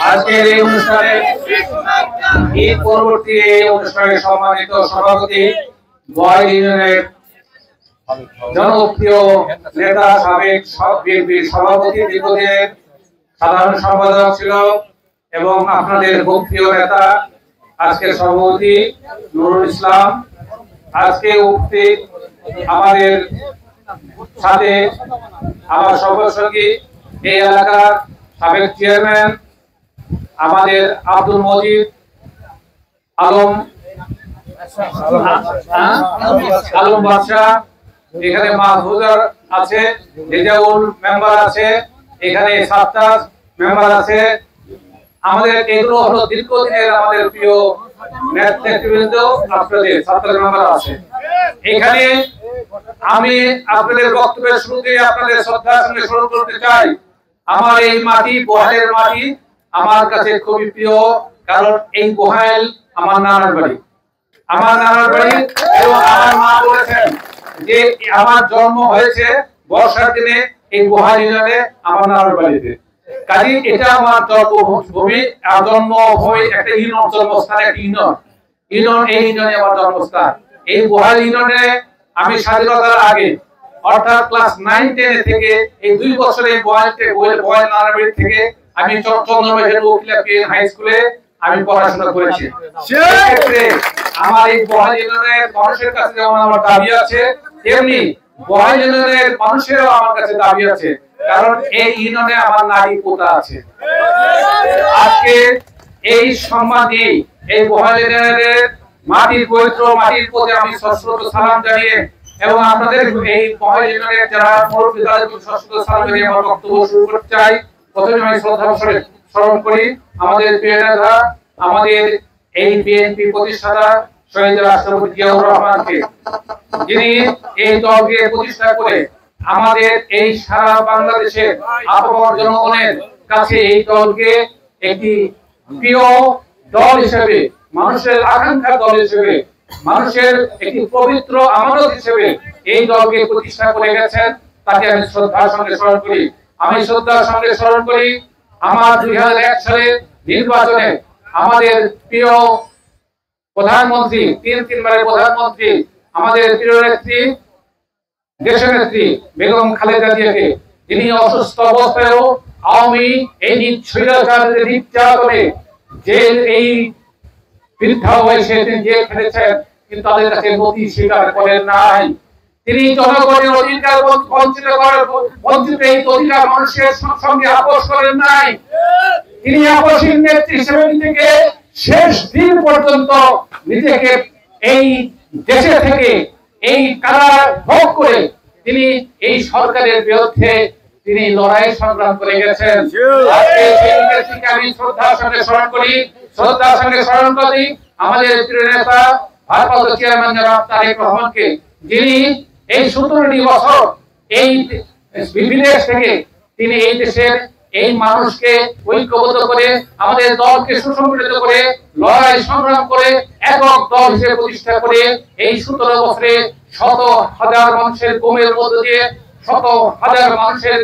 আজকের এই অনুষ্ঠানে ঈদ পরবর্তী এই অনুষ্ঠানের সম্মানিত সভাপতি বহাল ইউনিয়নের জনপ্রিয় নেতা সাবেক বিএনপির সভাপতি দীর্ঘদিনের সাধারণ সম্পাদক ছিল এবং আপনাদের প্রিয় নেতা আজকের সভাপতি নুরুল ইসলাম, আজকে উপস্থিত আমাদের সাথে আমার সহসঙ্গী এই এলাকার সাবেক চেয়ারম্যান আমাদের আব্দুল মজিদ আলম বাদশাহ, এখানে মাহফুজার আছে, রেজাউল মেম্বার আছে, এখানে সাত্তার মেম্বার আছে। আমাদের এগুলো হলো দীর্ঘদিনের আমাদের প্রিয় নেতৃবৃন্দ, আপনাদের সাত্তার মেম্বার আছে এখানে। আমি আপনাদের বক্তব্যের শুরুতে আপনাদের শ্রদ্ধার সঙ্গে স্মরণ করতে চাই, আমার এই মাটি বহালের মাটি আমার কাছে খুবই প্রিয়, কারণ এই বহাল আমার নানার বাড়ি, এবং আমার মা বলেছেন যে আমার জন্ম হয়েছে বর্ষার দিনে এই বহাল ইউনিয়নে আমার নানার বাড়িতে। কাজে এটা আমার জন্মভূমি, একটা ইউনিয়ন, জন্মস্থান, একটা ইউনিয়ন, এই ইউনিয়নে আমার জন্মস্থান। এই বহাল ইউনিয়নে আমি স্বাধীনতার আগে অর্থাৎ ক্লাস 9-10 থেকে এই 2 বছরে বহাল নানার বাড়ি থেকে আমি চন্দ্রবাড়ি হাই স্কুলে আমি পড়াশোনা করেছি। সেক্ষেত্রে আমার এই বহাল ইউনিয়নের মানুষের কাছে যেমন আমার দাবি আছে, তেমনি বহাল ইউনিয়নের মানুষেরও আমার কাছে দাবি আছে, কারণ এই ইউনিয়নে আমার নারী পোতা আছে। আজকে এই সম্মান দিয়ে এই বহাল ইউনিয়নের মাটির পবিত্র মাটির প্রতি আমি সশ্রদ্ধ সালাম জানিয়ে এবং আপনাদের এই বহাল ইউনিয়নের যারা মুরব্বী তাদের সশ্রদ্ধ সালাম জানিয়ে আমার বক্তব্য শুরু করতে চাই। প্রথমে আমি শ্রদ্ধা স্মরণ করি আমাদের প্রিয় নেতা, আমাদের এই বিএনপি প্রতিষ্ঠাতা শহীদ রাষ্ট্রপতি জিয়াউর রহমানকে, যিনি এই দলকে প্রতিষ্ঠা করে আমাদের এই সারা বাংলাদেশের আপামর জনগণের কাছে এই দলকে একটি প্রিয় দল হিসেবে, মানুষের আকাঙ্ক্ষার দল হিসেবে, মানুষের একটি পবিত্র আমানত হিসেবে এই দলকে প্রতিষ্ঠা করে গেছেন। তাকে আমি শ্রদ্ধার সঙ্গে স্মরণ করি। আমি শ্রদ্ধার সঙ্গে স্মরণ করি আমার 2001 সালের নির্বাচনে আমাদের প্রিয় প্রধানমন্ত্রী, 3বারের প্রধানমন্ত্রী, আমাদের প্রিয় নেত্রী, দেশের নেত্রী বেগম খালেদা জিয়াকে, যিনি অসুস্থ অবস্থায়ও আওয়ামী এই স্বৈরাচারীদের নির্যাতনে জেল, এই বৃদ্ধা বয়সে তিনি জেল খেটেছেন, কিন্তু তাদের কাছে নথি স্বীকার করেন নাই। তিনি জনগণের অধিকার বঞ্চিত এই অধিকার মানুষের সঙ্গে আপোষ করেন নাই। তিনি আপোষহীন নেত্রী হিসেবে নিজেকে শেষ দিন পর্যন্ত নিজেকে এই দেশে থেকে এই কারা ভোগ করে তিনি এই সরকারের বিরুদ্ধে তিনি লড়াই সংগ্রাম করে গেছেন। আমি শ্রদ্ধার সঙ্গে স্মরণ করি, আমাদের প্রিয় নেতা ভারপ্রাপ্ত চেয়ারম্যান জনাব তারেক রহমানকে, যিনি এই 17টি বছর এই বিদেশ থেকে তিনি এই দেশের এই মানুষকে ঐক্যবদ্ধ করে আমাদের দলকে সুসংগঠিত করে লড়াই সংগ্রাম করে একক দল হিসেবে প্রতিষ্ঠা করে এই 17 বছরে শত হাজার মানুষের ঘুমের মধ্য দিয়ে, শত হাজার মানুষের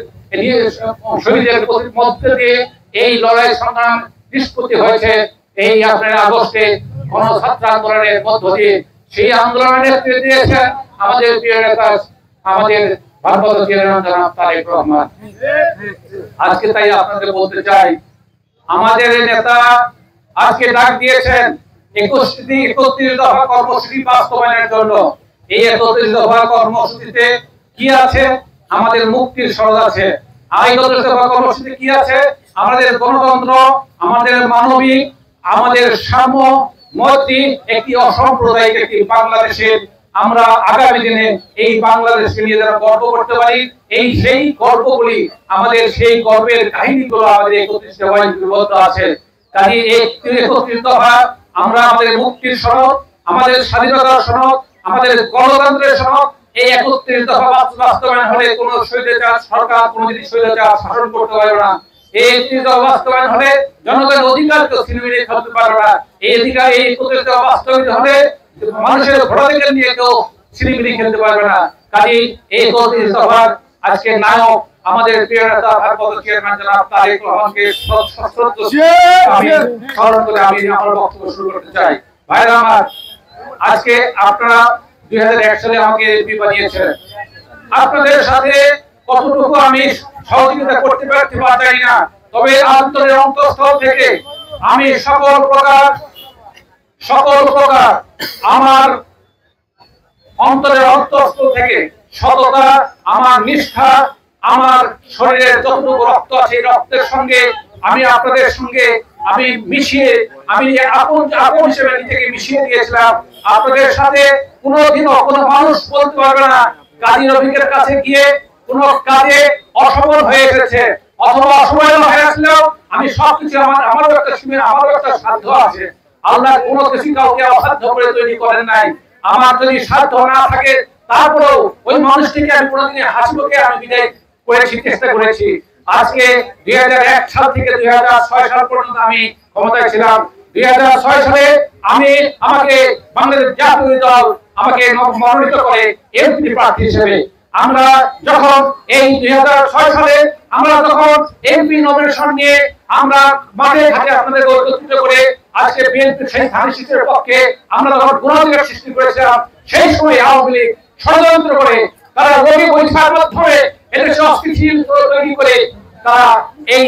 শহীদের মধ্যে দিয়ে এই লড়াই সংগ্রাম নিষ্পত্তি হয়েছে। এই আপনার আগস্টে গণছাত্র আন্দোলনের মধ্য দিয়ে সেই আন্দোলনের নেতৃত্ব দিয়েছেন আমাদের প্রিয় নেতা, আমাদের ভারপ্রাপ্ত চেয়ারম্যান জনাব তারেক রহমান। আজকে তাই আপনাদের বলতে চাই, আমাদের নেতা আজকে ডাক দিয়েছেন 31 দফা কর্মসূচি বাস্তবায়নের জন্য। এই 31 দফা কর্মসূচিতে কি আছে? আমাদের মুক্তির সনদ আছে। আর 31 দফা কর্মসূচিতে কি আছে? আমাদের গণতন্ত্র, আমাদের মানবিক, আমাদের সাম্য, মৈত্রী, একটি অসাম্প্রদায়িক একটি বাংলাদেশের আমরা আগামী দিনে এই বাংলাদেশকে নিয়ে যারা গর্ব করতে পারি, এই সেই গর্বগুলি, আমাদের সেই গর্বের কাহিনীগুলো আমাদের 31 দফায় লিপিবদ্ধ আছে। কাজে এই 31 দফা আমরা আমাদের মুক্তির সনদ, আমাদের স্বাধীনতার সনদ, আমাদের গণতন্ত্রের সনদ, এই 31 দফা বাস্তবায়ন হলে কোন স্বৈরাচার সরকার কোনদিন স্বৈরাচার শাসন করতে পারবে না। এই 31 দফা বাস্তবায়ন হলে জনগণের অধিকারকে ছিনিয়ে খেলতে পারবে না। এই অধিকার, এই 31 দফা বাস্তবায়িত হলে মানুষের ভোটাধিকার নিয়ে কেউ ছিনিমিনি খেলতে পারবে না। কাজে এই 31 দফার আজকে নায়ক আমাদের প্রিয় নেতা ভারপ্রাপ্ত চেয়ারম্যান জনাব তারেক রহমানকে আমি স্মরণ করে আমি আমার বক্তব্য শুরু করতে চাই। ভাইরা আমার, আজকে আপনারা 2001 সালে আমাকে এমপি বানিয়েছেন। আপনাদের সাথে কতটুকু আমি সহযোগিতা করতে পারছি বা জানি না, তবে অন্তরের অন্তঃস্থল থেকে আমি সকল প্রকার আমার অন্তরের অন্তঃস্থল থেকে সততা, আমার নিষ্ঠা, আমার শরীরের যতটুকু রক্ত আছে এই রক্তের সঙ্গে আমি আপনাদের সঙ্গে আমি মিশিয়ে আমি আপন হিসেবে নিজেকে মিশিয়ে দিয়েছিলাম। আপনাদের সাথে কোনোদিনও কোনো মানুষ বলতে পারবে না কাজী রফিকের কাছে গিয়ে কোনো কাজে অসফল হয়ে এসেছে অথবা অসফল হয়ে আসলেও আমি সবকিছু আমারও একটা সীমা, আমারও একটা সাধ্য আছে। আল্লাহ কোনো কিছু কাউকে অসাধ্য করে তৈরি করেন নাই। আমার যদি সাধ্য না থাকে তারপরেও ওই মানুষটিকে আমি কোনোদিন হাসিমুখে আমি বিদায় করেছি, চেষ্টা করেছি। আজকে 2001 সাল থেকে 2006 সাল পর্যন্ত আমি ক্ষমতায় ছিলাম। 2006 সালে আমাকে বাংলাদেশ জাতীয় দল আমাকে মনোনীত করে এমপি প্রার্থী হিসেবে। আমরা যখন এই 2006 সালে আমরা যখন এমপি নমিনেশন নিয়ে আমরা মাঠে ঘাটে আপনাদের একত্রিত করে আজকে বিএনপি সেই ধানের পক্ষে আমরা যখন গুণাধিকার সৃষ্টি করেছিলাম, সেই সময় আওয়ামী লীগ ষড়যন্ত্র করে তারা রবি বৈঠার মাধ্যমে এদেশে অস্থিতিশীল তৈরি করে তারা এই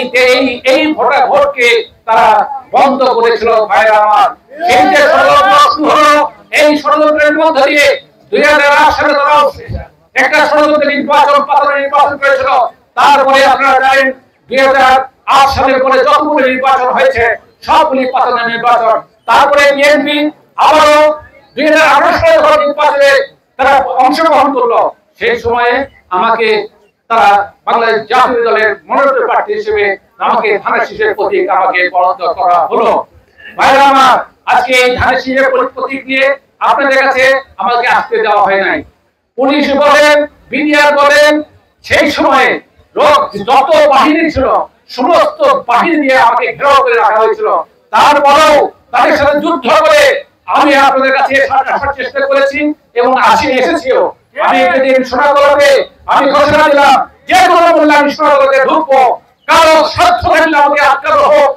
ভোটকে তারা বন্ধ করেছিল। ভাইরা আমার, এই যে ষড়যন্ত্র শুরু হলো, এই ষড়যন্ত্রের মধ্য দিয়ে 2008 সালে তারা একটা ষড়যন্ত্র নির্বাচন করেছিল। তারপরে আপনারা জানেন 2008 সালের পরে যতগুলো নির্বাচন হয়েছে সবগুলি পাতানোর নির্বাচন। তারপরে বিএনপি আবারও 2018 সালের নির্বাচনে তারা অংশগ্রহণ করলো। সেই সময়ে আমাকে তারা বাংলাদেশ জাতীয় দলের মনোনীত প্রার্থী হিসেবে আমাকে ধানের শীষের প্রতীক আমাকে বরাদ্দ করা হলো। ভাইরা আমার, আজকে এই ধানের শীষের প্রতীক নিয়ে আপনাদের কাছে আমাকে আসতে দেওয়া হয় নাই। পুলিশ বলেন, বিডিআর বলেন, সেই সময়ে যত বাহিনী ছিল সমস্ত বাহিনী দিয়ে আমাকে ঘেরাও করে রাখা হয়েছিল। তারপরেও তাদের সাথে যুদ্ধ করে আমি আপনাদের কাছে আসার চেষ্টা করেছি এবং এসেছিও। আমি যেদিন সোনাগড়ে আমি ঘোষণা দিলাম যে কোনো মূল্যে আমি সোনাগড়ে ঢুকবো, কারো স্বার্থ থাকলে আমাকে আটকানো হোক।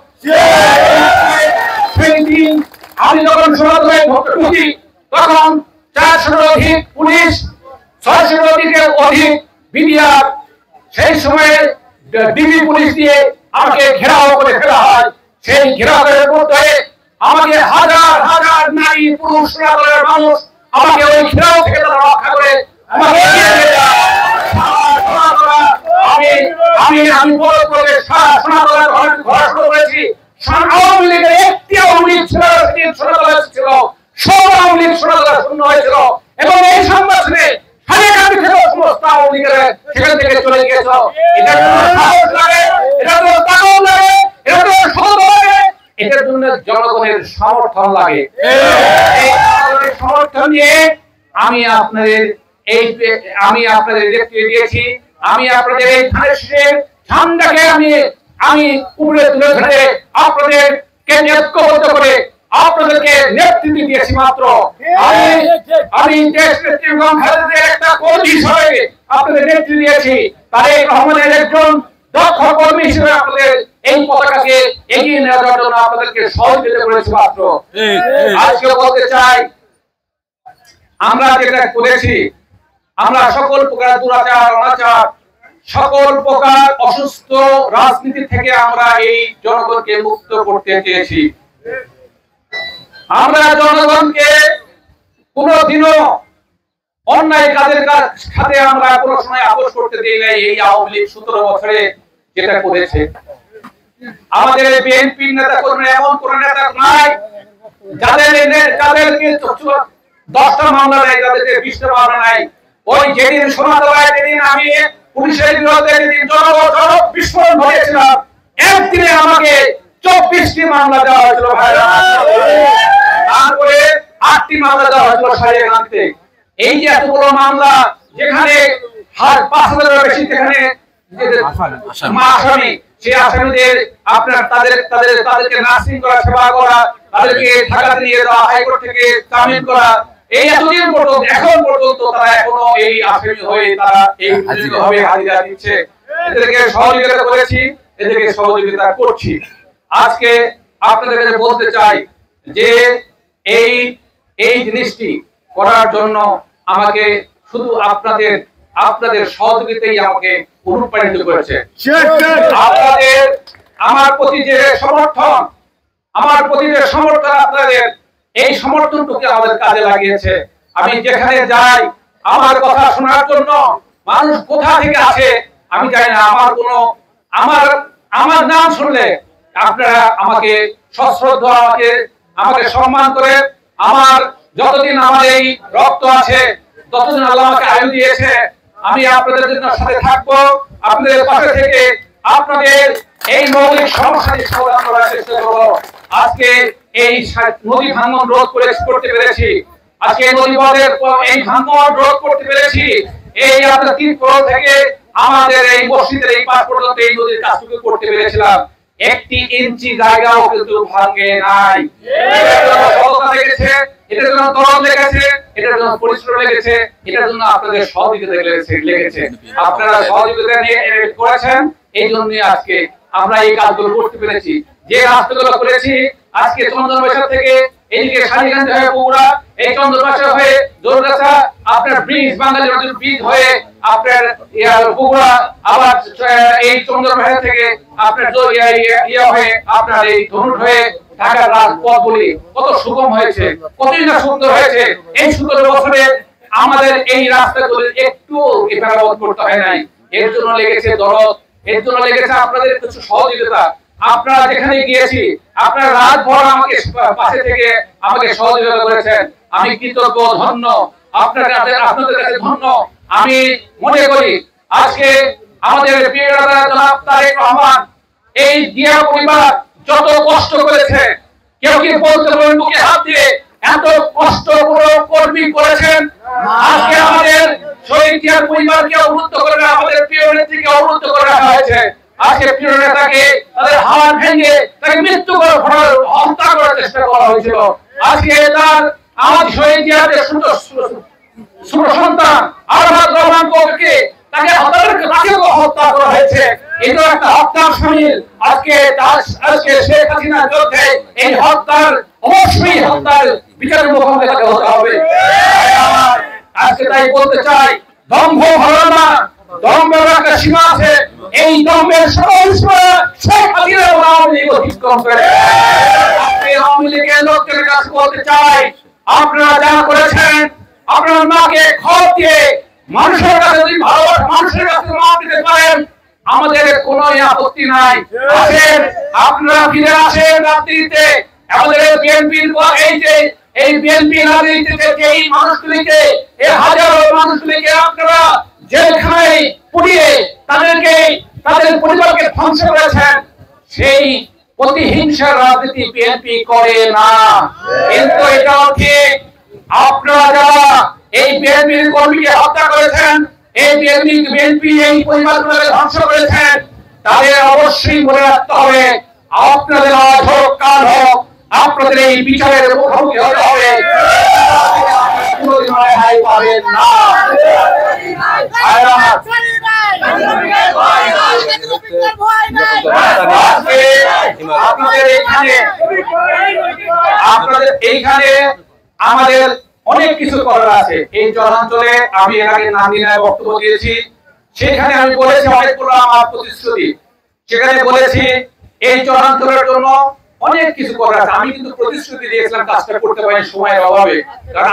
সেই দিন আমি যখন সোনাগড়ে ঢুকি তখন 400 অধিক পুলিশ, 600 অধিক বিডিআর, সেই সময়ে ডিবি পুলিশ দিয়ে আমাকে ঘেরাও করে ফেলা হয়। সেই ঘেরাওয়ের মধ্যে আমাকে হাজার হাজার নারী পুরুষ সোনাগড়ের মানুষ আমাকে ওই ঘেরাও থেকে তারা রক্ষা করে আমি বড় করে সোনাগড়ের ঘোষণা করেছি। আওয়ামী লীগের একটি আওয়ামী লীগ ছিল, ছিল সব আওয়ামী লীগ সোনাগড়ে শূন্য হয়েছিল এবং এই সংগঠনে সমস্ত আওয়ামী লীগের সেখান থেকে চলে গিয়েছিল। এটা সাহস লাগে, এটা তো তাকত লাগে, এটা তো সততা লাগে, এটার জন্য জনগণের সমর্থন লাগে। এই সমর্থন নিয়ে আমি আপনাদের দেখতে দিয়েছি। আমি আপনাদের এই ধানের শীষের ঝান্ডাকে আমি উপরে তুলে ধরে আপনাদেরকে ঐক্যবদ্ধ করে আপনাদেরকে নেতৃত্ব দিয়েছি। মাত্র আমি দেশ নেত্রী এবং খালেদার একটা কর্মী হিসেবে আপনাদের নেতৃত্ব দিয়েছি। তারেক রহমানের একজন দক্ষ কর্মী হিসেবে আপনাদের এই পতাকাকে এগিয়ে নেওয়ার জন্য আপনাদেরকে সহযোগিতা করেছি। মাত্র আজকে বলতে চাই, আমরা যেটা করেছি, আমরা সকল প্রকার দুরাচার, অনাচার, সকল প্রকার অসুস্থ রাজনীতি থেকে আমরা এই জনগণকে মুক্ত করতে চেয়েছি। আমরা জনগণকে কোনদিনও অন্যায় কাজের সাথে আমরা কোনো সময় আপোষ করতে দিই নাই। এই আওয়ামী লীগ 17 বছরে যেটা করেছে, আমাদের বিএনপি নেতা কর্মী এমন কোন নেতা নাই যাদেরকে 10টা মামলা নাই, যাদেরকে 20টা মামলা নাই। ওই যেদিন সোনাতলায় যেদিন আমি পুলিশের বিরুদ্ধে যেদিন বিস্ফোরণ ঘটিয়েছিলাম, একদিনে আমাকে 24টি মামলা দেওয়া হয়েছিল। তারপরে 8টি মামলা দেওয়া হয়েছিল সারিয়াকান্তে। এই যে এতগুলো মামলা, যেখানে 5,000-এর বেশি যেখানে আসামি, সেই আসামিদের আপনার তাদেরকে নার্সিং করা, সেবা করা, তাদেরকে ঢাকাতে নিয়ে যাওয়া, হাইকোর্ট থেকে জামিন করা, এই এতদিন পর্যন্ত এখন পর্যন্ত তারা এখনো এই আসামি হয়ে তারা এই ভাবে হাজিরা দিচ্ছে। এদেরকে সহযোগিতা করেছি, এদেরকে সহযোগিতা করছি। আজকে আপনাদের কাছে বলতে চাই যে এই জিনিসটি করার জন্য আমাকে শুধু আপনাদের সহযোগিতাই আমাকে অনুপ্রাণিত করেছে। আপনাদের আমার প্রতি যে সমর্থন আপনাদের এই সমর্থনটুকু আমাদের কাজে লাগিয়েছে। আমি যেখানে যাই আমার কথা শোনার জন্য মানুষ কোথা থেকে আসে আমি জানি না, আমার নাম শুনলে আপনারা আমাকে সশ্রদ্ধ আমাকে সম্মান করে, আমার যতদিন আমার এই রক্ত আছে ততদিন আল্লাহ আমাকে আয়ু দিয়েছে, আমি আপনাদের জন্য সাথে থাকবো, আপনাদের পাশে থেকে আপনাদের এই মৌলিক সমস্যাটি সমাধান করার চেষ্টা করবো। আজকে এই নদী ভাঙন রোধ করতে পেরেছি, আজকে নদী বাঁধের এই ভাঙন রোধ করতে পেরেছি। এই আপনার 3 করোড় থেকে আমাদের এই মসজিদের এই পাশ পর্যন্ত এই নদীর কাজটুকু করতে পেরেছিলাম। 1 ইঞ্চি জায়গাও কিন্তু ভাঙে নাই। লেগেছে, এটার জন্য দরদ লেগেছে, এটার জন্য পরিশ্রম লেগেছে, এটার জন্য আপনাদের সহযোগিতা লেগেছে। আপনারা সহযোগিতা নিয়ে করেছেন, এই জন্য আজকে আমরা এই কাজগুলো করতে পেরেছি। যে রাস্তাগুলো করেছি আজকে চন্দনবাসা থেকে এদিকে শালিগঞ্জ হয়ে বগুড়া, এই চন্দনবাসা হয়ে জোরগাছা, আপনার ব্রিজ বাঙালি নদীর ব্রিজ হয়ে আপনার বগুড়া, আবার এই চন্দনবাসা থেকে আপনার হয়ে আপনার এই ধনুট হয়ে ঢাকার রাজপথগুলি কত সুগম হয়েছে, কতই না সুন্দর হয়েছে। এই 17 বছরে আমাদের এই রাস্তাগুলি একটু মেরামত করতে হয় নাই। এর জন্য লেগেছে দরদ, এর জন্য লেগেছে আপনাদের কিছু সহযোগিতা। আপনারা যেখানে গিয়েছি আপনারা রাত ভর আমাকে পাশে থেকে আমাকে সহযোগিতা করেছেন, আমি কৃতজ্ঞ, ধন্য, আপনাদের কাছে ধন্য। আমি মনে করি আজকে আমাদের প্রিয় নেতা জনাব তারেক রহমান এই দিয়া পরিবার যত কষ্ট করেছে, কেউ কি বলতে পারবেন বুকে হাত দিয়ে এত কষ্ট করে কর্মী করেছেন? আজকে আমাদের শহীদ জিয়ার পরিবারকে অবরুদ্ধ করে, আমাদের প্রিয় নেত্রীকে অবরুদ্ধ করে রাখা হয়েছে। আজকে প্রিয় নেতাকে তাদের হাত ভেঙে তাকে মৃত্যু করে হত্যা করার চেষ্টা করা হয়েছিল। আজকে তার আমাদের শহীদ জিয়ার ছোট সন্তান আরহাত রহমানকে তাকে হত্যা করা হয়েছে। এটা একটা হত্যার শামিল। আজকে শেখ হাসিনার বিরুদ্ধে এই হত্যার অবশ্যই হত্যার বিচারের মুখোমুখি হতে হবে। আজকে তাই বলতে চাই, দম্ভ ভালো না, দম্ভের একটা সীমা আছে। এই দম্ভের শেখ হাসিনা আওয়ামী লীগ অতিক্রম করে। আওয়ামী লীগের লোকদের কাছে বলতে চাই, আপনারা যা করেছেন আপনার মাকে খত দিয়ে মানুষের কাছে যদি ভালোবাসা মানুষের কাছে মা দিতে পারেন আমাদের কোনো আপত্তি নাই। আসেন, আপনারা ফিরে আসেন রাজনীতিতে। আমাদের বিএনপির এই বিএনপি রাজনীতিতে এই মানুষগুলিকে, এই হাজারো মানুষগুলিকে আপনারা জেলখানায় পুড়িয়ে তাদের পরিবারকে ধ্বংস করেছেন। সেই প্রতিহিংসার রাজনীতি বিএনপি করে না। কিন্তু এটাও ঠিক, আপনারা যারা এই বিএনপির কর্মীকে হত্যা করেছেন, এই বিএনপি এই পরিবারগুলোকে ধ্বংস করেছেন, তাদের অবশ্যই মনে রাখতে হবে আপনাদের আজ হোক কাল হোক আপনাদের এই বিচারের মুখোমুখি হতে হবে। পাবেন না। আপনাদের এইখানে আমাদের অনেক কিছু করার আছে। এই চরাঞ্চলে আমি এর আগে নান্দিনায় বক্তব্য দিয়েছি, সেখানে আমি বলেছি অনেকগুলো আমার প্রতিশ্রুতি, সেখানে বলেছি এই চরাঞ্চলের জন্য অনেক কিছু করার আছে। আমি কিন্তু প্রতিশ্রুতি দিয়েছিলাম, কাজটা করতে পারি সময়ের অভাবে। কারণ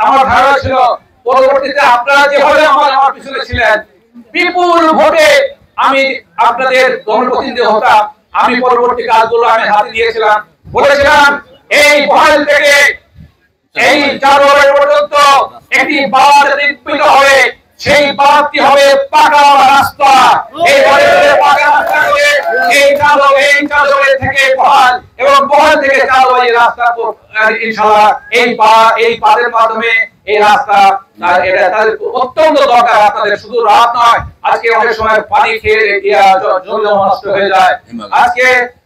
আমার ধারণা ছিল পরবর্তীতে আপনারা যেভাবে আমার পিছনে ছিলেন, বিপুল ভোটে আমি আপনাদের জনপ্রতিনিধি হতাম। আমি পরবর্তী কাজগুলো আমি হাতে দিয়েছিলাম, বলেছিলাম এই বহাল থেকে এই চারোয়ার পর্যন্ত একটি বাঁধ নির্মিত হবে, সেই বাঁধটি হবে পাকা রাস্তা। এই পাকা রাস্তা করে এই চারোয়ার থেকে বহাল এবং বহাল থেকে চারোয়ার রাস্তা ইনশাআল্লাহ এই বাঁধের মাধ্যমে এই রাস্তা এটা তাদের অত্যন্ত দরকার। আপনাদের শুধু রাত নয়, আজকে অনেক সময় পানি খেয়ে জমি নষ্ট হয়ে যায়। আজকে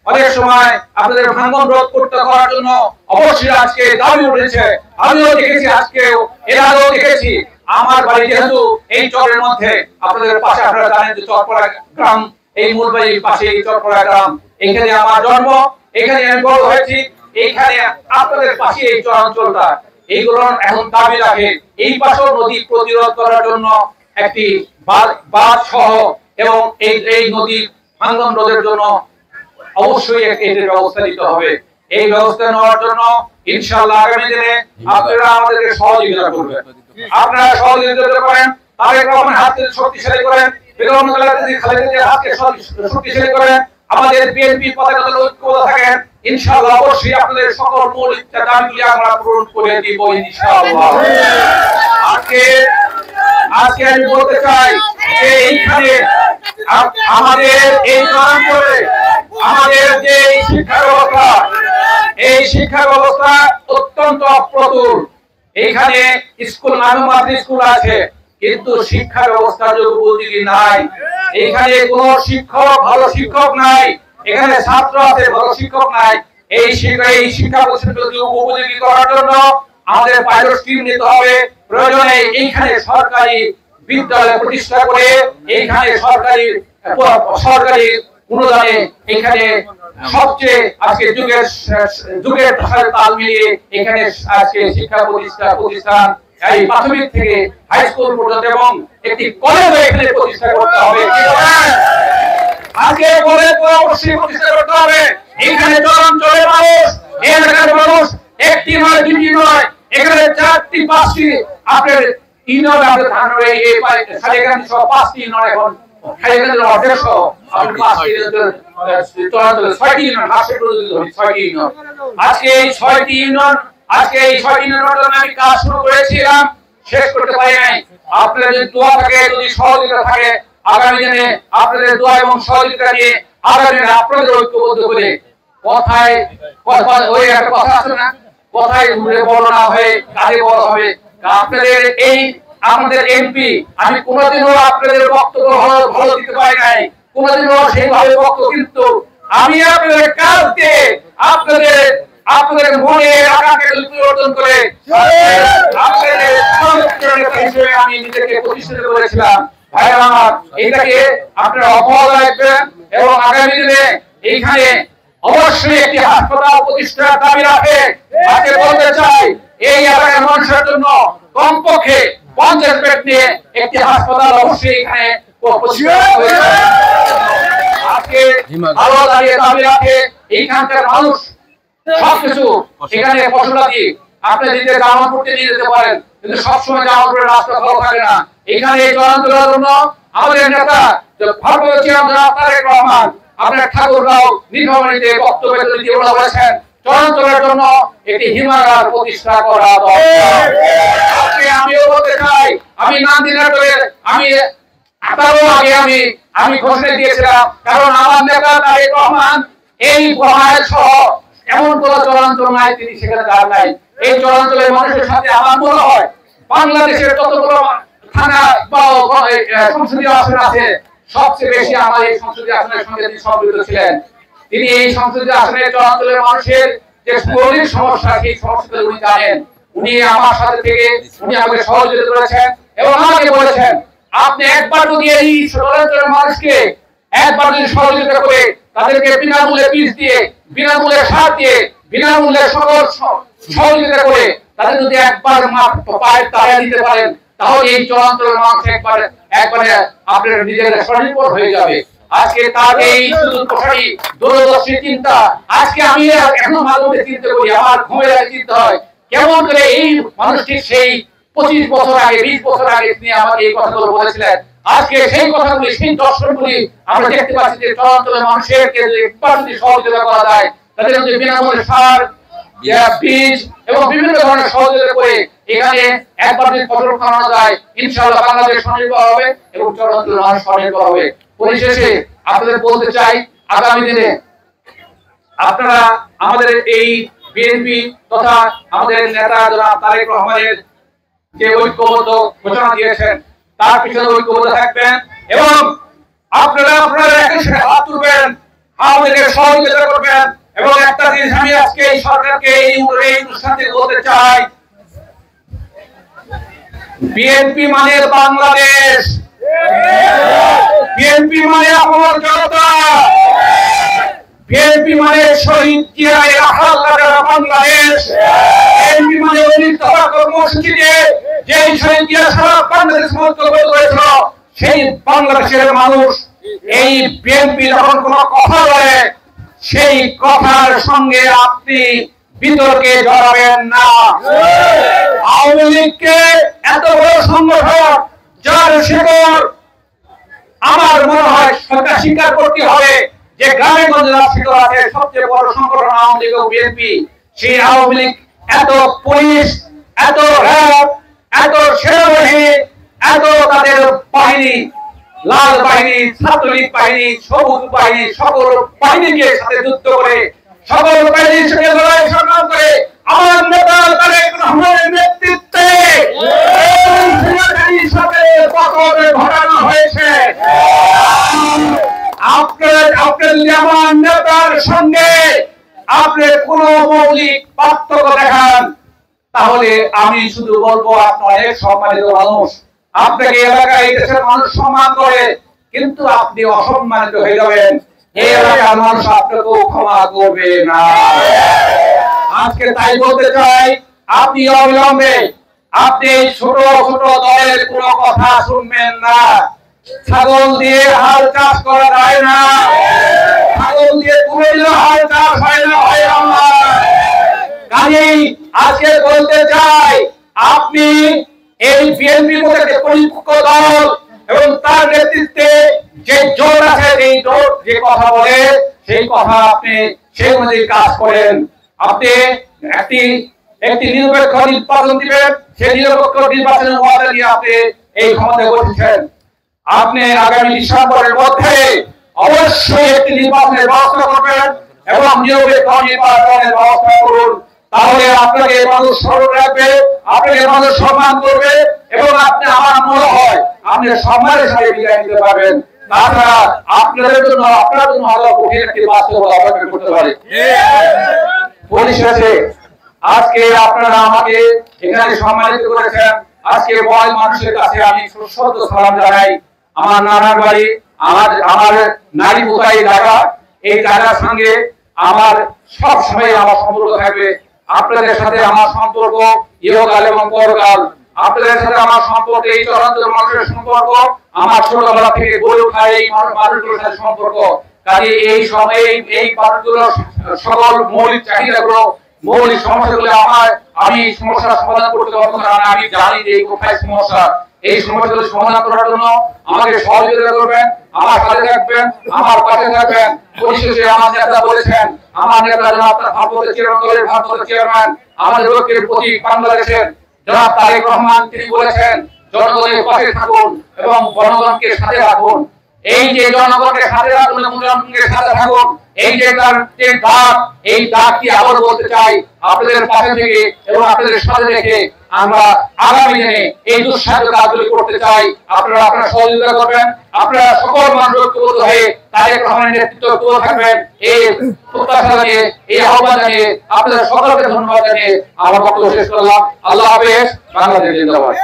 অনেক সময় আপনাদের ভাঙন রোধ করতে করার জন্য অবশ্যই আজকে দাবি উঠেছে। আমিও দেখেছি, আজকে এর আগেও দেখেছি। আমার বাড়ি যেহেতু এই চরের মধ্যে, আপনাদের পাশে আপনারা জানেন যে চরপাড়া গ্রাম, এই মূলবাড়ির পাশে এই চরপাড়া গ্রাম, এখানে আমার জন্ম, এখানে আমি বড় হয়েছি, এইখানে আপনাদের পাশে এই চরাঞ্চলটা, এইগুলো এখন দাবি রাখে এই পাশেও নদী প্রতিরোধ করার জন্য একটি বাঁধ সহ এবং এই নদী ভাঙন রোধের জন্য অবশ্যই এর ব্যবস্থা নিতে হবে। এই ব্যবস্থা নেওয়ার জন্য ইনশাআল্লাহ আগামী দিনে আপনারা আমাদেরকে সহযোগিতা করবেন। আপনারা সহযোগিতা করেন, তারেক রহমান হাতকে শক্তিশালী করেন, বেগম খালেদা হাতকে শক্তিশালী করেন, আমাদের বিএনপি পতাকা দলে ঐক্যবদ্ধ থাকেন। ইনশাআল্লাহ অবশ্যই আপনাদের সকল মৌলিক দাবিগুলি আমরা পূরণ করে দিব ইনশাআল্লাহ। আজকে আমি বলতে চাই যে এইখানে আমাদের এই অঞ্চলে আমাদের যে শিক্ষা ব্যবস্থা অত্যন্ত অপ্রতুল। এখানে স্কুল নামমাত্র স্কুল আছে, কিন্তু শিক্ষা ব্যবস্থার উপযোগী নাই। এখানে কোন ভালো শিক্ষক নাই, এখানে ছাত্র আছে, ভালো শিক্ষক নাই। এই শিক্ষা প্রতিষ্ঠানগুলোকে উপযোগী করার জন্য আমাদের পাইলট স্কিম নিতে হবে। প্রয়োজনে এইখানে সরকারি বিদ্যালয় প্রতিষ্ঠা করে এইখানে সরকারি অনুদানে এখানে সবচেয়ে আজকে যুগের সাথে তাল মিলিয়ে এখানে আজকে শিক্ষা প্রতিষ্ঠান এই প্রাথমিক থেকে হাই স্কুল পর্যন্ত এবং একটি কলেজ এখানে প্রতিষ্ঠা করতে হবে। আজকে কলেজ অবশ্যই প্রতিষ্ঠা করতে হবে। এখানে চরাঞ্চলের মানুষ, এলাকার মানুষ একটি নয়, দুটি নয়, এখানে 4টি 5টি আপনার ইউনিয়ন আপনার ধারণা এই সালেগান সহ 5টি ইউনিয়ন এখন খালিগঞ্জের অর্ধেক সহ আপনি 5টি চরাঞ্চলে 6টি ইউনিয়ন হাসে প্রযোজিত হয়েছে 6টি ইউনিয়ন। আজকে এই 6টি ইউনিয়নের জন্য আমি কাজ শুরু করেছিলাম, শেষ করতে পারি নাই। আপনাদের যদি দোয়া থাকে, যদি সহযোগিতা থাকে, আগামী দিনে আপনাদের দোয়া এবং সহযোগিতা নিয়ে আগামী দিনে আপনাদের ঐক্যবদ্ধ করে কথায় ওই একটা কথা আছে না, কথায় বড় না হয়ে কাজে বড় হবে। আপনাদের এই আমাদের এমপি, আমি কোনোদিনও আপনাদের বক্তব্য ভালো দিতে পারি নাই, কোনোদিনও সেইভাবে বক্তব্য, কিন্তু আমি আপনাদের কাজ দিয়ে আপনাদের মনে আকাঙ্ক্ষা পরিবর্তন করে আপনাদের আমি নিজেকে প্রতিষ্ঠিত করেছিলাম। ভাই আমার, এইটাকে আপনারা অব্যাহত রাখবেন এবং আগামী দিনে এইখানে অবশ্যই একটি হাসপাতাল প্রতিষ্ঠার দাবি রাখে। আজকে বলতে চাই এই এলাকার মানুষের জন্য কমপক্ষে 50 বেড নিয়ে একটি হাসপাতাল অবশ্যই এখানে আজকে আরো দাবি রাখে। এইখানকার মানুষ সবকিছু এখানে ফসলাদি আপনি দিতে জামা পড়তে নিয়ে যেতে পারেন, কিন্তু সবসময় জামা পড়ে রাস্তা ভালো থাকে না। এখানে এই চরাঞ্চলের জন্য আমাদের নেতা তারেক রহমান, আপনার ঠাকুরগাঁও নীলফামারীতে বক্তব্য দিয়ে বলেছেন চরাঞ্চলের জন্য একটি হিমাগার প্রতিষ্ঠা করা দরকার। আমিও বলতে চাই, আমি নান্দিনাটোরের আমি ঘোষণা দিয়েছিলাম, কারণ আমার নেতা তারেক রহমান এই বহাল সহ এমন কোন চরাঞ্চল নাই তিনি সেখানে যান নাই। এই চরাঞ্চলের মানুষের সাথে আমার মনে হয় বাংলাদেশের যতগুলো থানা বা সংসদীয় আসন আছে, সবচেয়ে বেশি আমার এই সংসদীয় আসনের সঙ্গে তিনি সম্পৃক্ত ছিলেন। তিনি এই সংসদীয় আসনের চরাঞ্চলের মানুষের যে মৌলিক সমস্যা, সেই সমস্যাটা উনি জানেন। উনি আমার সাথে থেকে উনি আমাকে সহযোগিতা করেছেন এবং আমাকে বলেছেন, আপনি একবার যদি এই চরাঞ্চলের মানুষকে একবার যদি সহযোগিতা করে তাদেরকে বিনামূল্যে বীজ দিয়ে, বিনামূল্যে সার দিয়ে, বিনামূল্যে সকল সহযোগিতা করে তাদের যদি একবার পায়ের তাড়া দিতে পারেন, তাহলে এই চরাঞ্চলের মানুষ একবারে আপনার নিজেরা স্বনির্ভর হয়ে যাবে। আজকে তার এই শুধু প্রসারী দূরদর্শী চিন্তা, আজকে আমি এখনো মাঝে চিন্তা করি, আমার ঘুমের আগে চিন্তা হয় কেমন করে এই মানুষটি সেই 25 বছর আগে 20 বছর আগে তিনি আমাকে এই কথাগুলো বলেছিলেন। আজকে সেই কথাগুলি, সেই দর্শনগুলি আমরা দেখতে পাচ্ছি যে চরাঞ্চলের মানুষেরকে একবার যদি সহযোগিতা করা যায়, তাদের যদি বিনামূল্যে সার, বীজ এবং বিভিন্ন ধরনের সহযোগিতা করে এখানে একবার যদি ফসল ফলানো যায়, ইনশাআল্লাহ বাংলাদেশ স্বনির্ভর হবে এবং চরাঞ্চলের মানুষ স্বনির্ভর হবে। পরিশেষে আপনাদের বলতে চাই, আগামী দিনে আপনারা আমাদের এই বিএনপি তথা আমাদের নেতা জনাব তারেক রহমানের যে ঐক্যবদ্ধ ঘোষণা দিয়েছেন তার পিছনে ঐক্যবদ্ধ থাকবেন এবং আপনারা একই সাথে হাত তুলবেন, আমাদেরকে সহযোগিতা করবেন। এবং একটা জিনিস আমি আজকে এই সরকারকে এই অনুষ্ঠান থেকে বলতে চাই, বিএনপি মানে বাংলাদেশ, বিএনপি মানে আমার জনতা, বিএনপি মানে শহীদ জিয়ার বাংলাদেশ, বিএনপি মানে কর্মসূচিতে যে শহীদ জিয়া সারা বাংলাদেশ করেছিল সেই বাংলাদেশের মানুষ এই বিএনপি যখন কোনো কথা বলে সেই কথার সঙ্গে আপনি বিতর্কে জড়াবেন না। আওয়ামী লীগকে এত বড় সংগঠন যার শিকড় আমার মনে হয় সরকার স্বীকার করতে হবে যে গ্রামে গঞ্জে শিকড় আছে, সবচেয়ে বড় সংগঠন আওয়ামী লীগ ও বিএনপি। সেই আওয়ামী লীগ এত পুলিশ, এত র্যাব, এত সেনাবাহিনী, এত তাদের বাহিনী, লাল বাহিনী, ছাত্রলীগ বাহিনী, সবুজ বাহিনী, সকল বাহিনীকে সাথে যুদ্ধ করে, সকল বাহিনীর সঙ্গে লড়াই সংগ্রাম করে আমার নেতা তারেক রহমানের নেতৃত্বে পতন ঘটানো হয়েছে। আপনার আমার নেতার সঙ্গে আপনি কোন মৌলিক পার্থক্য দেখান, তাহলে আমি শুধু বলবো আপনি অনেক সম্মানিত মানুষ, আপনাকে এলাকায় দেশের মানুষ সম্মান করে, কিন্তু আপনি অসম্মানিত হয়ে যাবেন, এই এলাকার মানুষ আপনাকে ক্ষমা করবে না। আজকে তাই বলতে চাই, আপনি অবিলম্বে আপনি ছোট ছোট দলের কোনো কথা শুনবেন না। ছাগল দিয়ে হাল চাষ করা যায় না, ছাগল দিয়ে কুমিল্লা হাল চাষ হয় না, হয় না। কাজেই আজকে বলতে চাই, আপনি এই বিএনপির মধ্যে একটা পরিপক্ক দল এবং তার নেতৃত্বে যে জোট আছে, এই জোট যে কথা বলে সেই কথা আপনি সেই অনুযায়ী কাজ করেন। আপনি একটি নিরপেক্ষ নির্বাচন দিবেন, সেই নিরপেক্ষ নির্বাচনের ওয়াদা দিয়ে আপনি এই ক্ষমতায় বসেছেন। আপনি আগামী ডিসেম্বরের মধ্যে অবশ্যই একটি নির্বাচনের ব্যবস্থা করবেন এবং নিরপেক্ষ নির্বাচনের ব্যবস্থা করুন, তাহলে আপনাকে মানুষ স্মরণ রাখবে, আপনাকে মানুষ সম্মান করবে এবং আপনি আমার মনে হয় আপনি সম্মানের সাথে বিদায় নিতে পারবেন। তাছাড়া আপনার জন্য আরো কঠিন একটি বাস্তবতা অপেক্ষা করতে পারে। পরিশেষে আজকে আপনারা আমাকে এখানে সম্মানিত করেছেন। আজকে বয় মানুষের কাছে আমি সুস্বাগত সালাম জানাই। আমার নানার বাড়ি, আমার নারী বুতাই জায়গা, এই জায়গার সঙ্গে আমার সব সময় আমার সম্পর্ক থাকবে। আপনাদের সাথে আমার সম্পর্ক ইহকাল এবং পরকাল, আপনাদের সাথে আমার সম্পর্ক এই চরাঞ্চল মানুষের সম্পর্ক আমার ছোটবেলা থেকে গড়ে ওঠা এই মানুষগুলোর সাথে সম্পর্ক। কাজে এই সময় এই মানুষগুলোর সকল মৌলিক চাহিদাগুলো, মৌলিক সমস্যাগুলো আমি সমস্যার সমাধান করতে পারবো না। আমি জানি যে কোথায় সমস্যা, এই সমস্যাগুলো সমাধান করার জন্য আমাকে সহযোগিতা করবেন, আমার সাথে থাকবেন, আমার পাশে থাকবেন। পরিশেষে আমার নেতা বলেছেন, আমার নেতা আপনার ভারপ্রাপ্ত চেয়ারম্যান আমাদের লক্ষ্যের প্রতি বাংলাদেশের জনাব তারেক রহমান, তিনি বলেছেন জনগণের পাশে থাকুন এবং জনগণকে সাথে রাখুন। এই যে জনগণকে সাথে রাখুন এবং জনগণকে সাথে থাকুন, এই যে তার যে ডাক, এই ডাকটি আবার বলতে চাই আপনাদের পাশে থেকে এবং আপনাদের সাথে রেখে আমরা আগামী দিনে এই দুঃসাধ্য কাজগুলি করতে চাই। আপনারা সহযোগিতা করবেন, আপনারা সকল মানুষ ঐক্যবদ্ধ হয়ে তারেক রহমানের নেতৃত্ব থাকবেন, এই প্রত্যাশা জানিয়ে, এই আহ্বান জানিয়ে আপনাদের সকলকে ধন্যবাদ জানিয়ে আমার বক্তব্য শেষ করলাম। আল্লাহ হাফেজ। বাংলাদেশ জিন্দাবাদ।